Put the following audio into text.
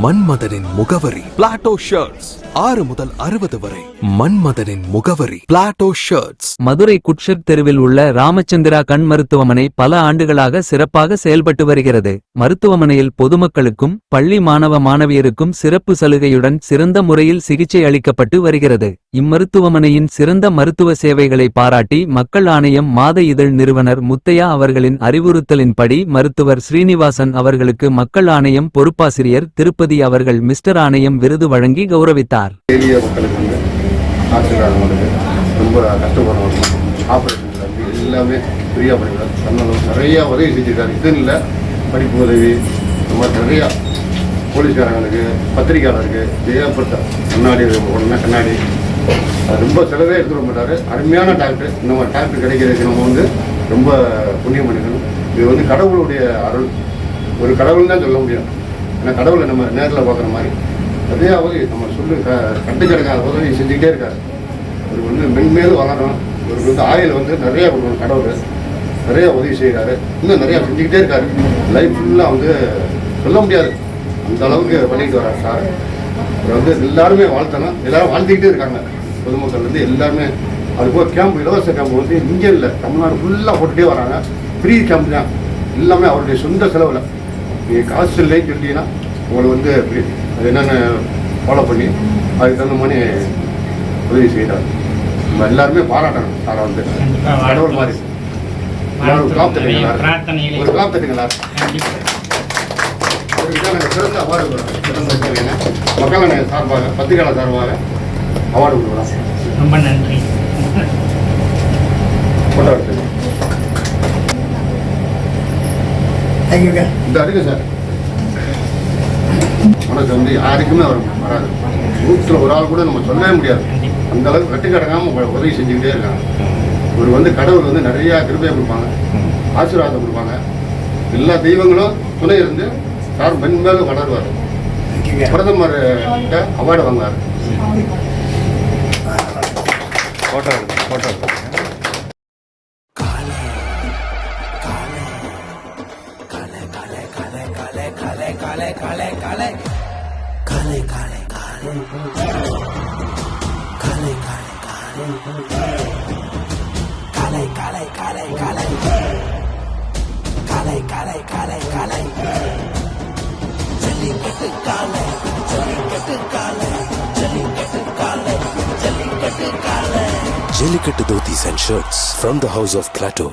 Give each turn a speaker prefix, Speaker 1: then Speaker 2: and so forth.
Speaker 1: மன்மதனின் முகவரி Plato shirts. 6 முதல் 60 வரை. மன்மதனின் முகவரி பிளாட்டோ ஷர்ட்ஸ்.
Speaker 2: மதுரை குட்ஷெட் தெருவில் உள்ள ராமச்சந்திரா கண் மருத்துவமனை பல ஆண்டுகளாக சிறப்பாக செயல்பட்டு வருகிறது. மருத்துவமனையில் பொதுமக்களுக்கும் பள்ளி மாணவ மாணவியருக்கும் சிறப்பு சலுகையுடன் சிறந்த முறையில் சிகிச்சை அளிக்கப்பட்டு வருகிறது. இம்மருத்துவமனையின் சிறந்த மருத்துவ சேவைகளை பாராட்டி மக்கள் ஆணையம் மாத இதழ் நிறுவனர் முத்தையா அவர்களின் அறிவுறுத்தலின்படி மருத்துவர் ஸ்ரீனிவாசன் அவர்களுக்கு மக்கள் ஆணையம் பொறுப்பாசிரியர் திருப்பதி அவர்கள் மிஸ்டர் ஆணையம் விருது வழங்கி கௌரவித்தார்.
Speaker 3: ரொம்ப கஷ்டப்படுறவங்க ஆபரேஷன் எல்லாமே ஃப்ரீயா பண்ணிக்கிறார். நிறைய உதவி செஞ்சிருக்காரு. இது இல்லை படிப்பு உதவி இந்த மாதிரி நிறையா போலீஸ்காரங்களுக்கு பத்திரிகையாளருக்கு ஏகப்பட்ட கண்ணாடி உடனே கண்ணாடி அது ரொம்ப செலவே எடுத்துட மாட்டார். அருமையான டாக்டர். இந்த மாதிரி டாக்டர் கிடைக்கிறதுக்கு நம்ம வந்து ரொம்ப புண்ணியம் பண்ணிக்கணும். இது வந்து கடவுளுடைய அருள். ஒரு கடவுள் தான் சொல்ல முடியும். ஏன்னா கடவுளை நம்ம நேரில் பார்க்குற மாதிரி அதே உதவி நம்ம கட்டுக்கிடக்காத உதவி செஞ்சுக்கிட்டே இருக்காரு. இவர் வந்து மென்மேலும் வளரணும். இவருக்கு வந்து ஆயில் வந்து நிறையா கொடுக்கணும். கடவுள் நிறையா உதவி செய்கிறாரு. இன்னும் நிறையா செஞ்சுக்கிட்டே இருக்காரு. லைஃப் ஃபுல்லாக வந்து சொல்ல முடியாது அந்த அளவுக்கு பண்ணிட்டு வர்றாரு சார். இவர் வந்து எல்லாருமே வாழ்த்தணும். எல்லாரும் வாழ்த்துக்கிட்டே இருக்காங்க. பொதுமக்கள் வந்து எல்லாருமே அது போய் கேம்ப் இலவச கேம்ப் வந்து இங்கே இல்லை தமிழ்நாடு ஃபுல்லாக போட்டுகிட்டே வராங்க. ஃப்ரீ கேம்ப் தான். எல்லாமே அவருடைய சொந்த செலவில். நீங்கள் காசு இல்லைன்னு சொல்லிட்டீங்கன்னா உங்களுக்கு வந்து ஃப்ரீ. அது என்னென்ன ஃபாலோ பண்ணி அதுக்கு தகுந்த மாதிரி உதவி செய்கிறார். நம்ம எல்லாருமே பாராட்டணும் சாரை வந்து கடவுள் மாதிரி. ஒரு கிளாப் தட்டுங்களா? ஒரு கிளாப் தட்டுங்களா? அதுக்கு தான் நாங்கள் சிறந்த அவார்டு கொடுக்குறோம். மக்கள் சார்பாக பத்திரிகையாளர் சார்பாக அவார்டு கொடுக்குறோம்.
Speaker 4: ரொம்ப நன்றி.
Speaker 3: ஃபோட்டோ எடுத்து இந்த அறிக்கை சார் மனசு வந்து யாருக்குமே வராது. 100ல் ஒரு ஆள் கூட நம்ம சொல்லவே முடியாது. அந்த அளவுக்கு கட்டுக்கடங்காமல் உதவி செஞ்சுக்கிட்டே இருக்காங்க. இவர் வந்து கடவுள் வந்து நிறையா கிருபையை கொடுப்பாங்க, ஆசீர்வாதம் கொடுப்பாங்க. எல்லா தெய்வங்களும் துணை இருந்து சார் மென்மேலும் வளருவார். பிரதமர் கிட்ட அவார்டு வாங்குவார். ஃபோட்டோ எடுத்து ஃபோட்டோ எடுத்து
Speaker 5: Jellicate Dhotis and Shirts from the House of Plateau.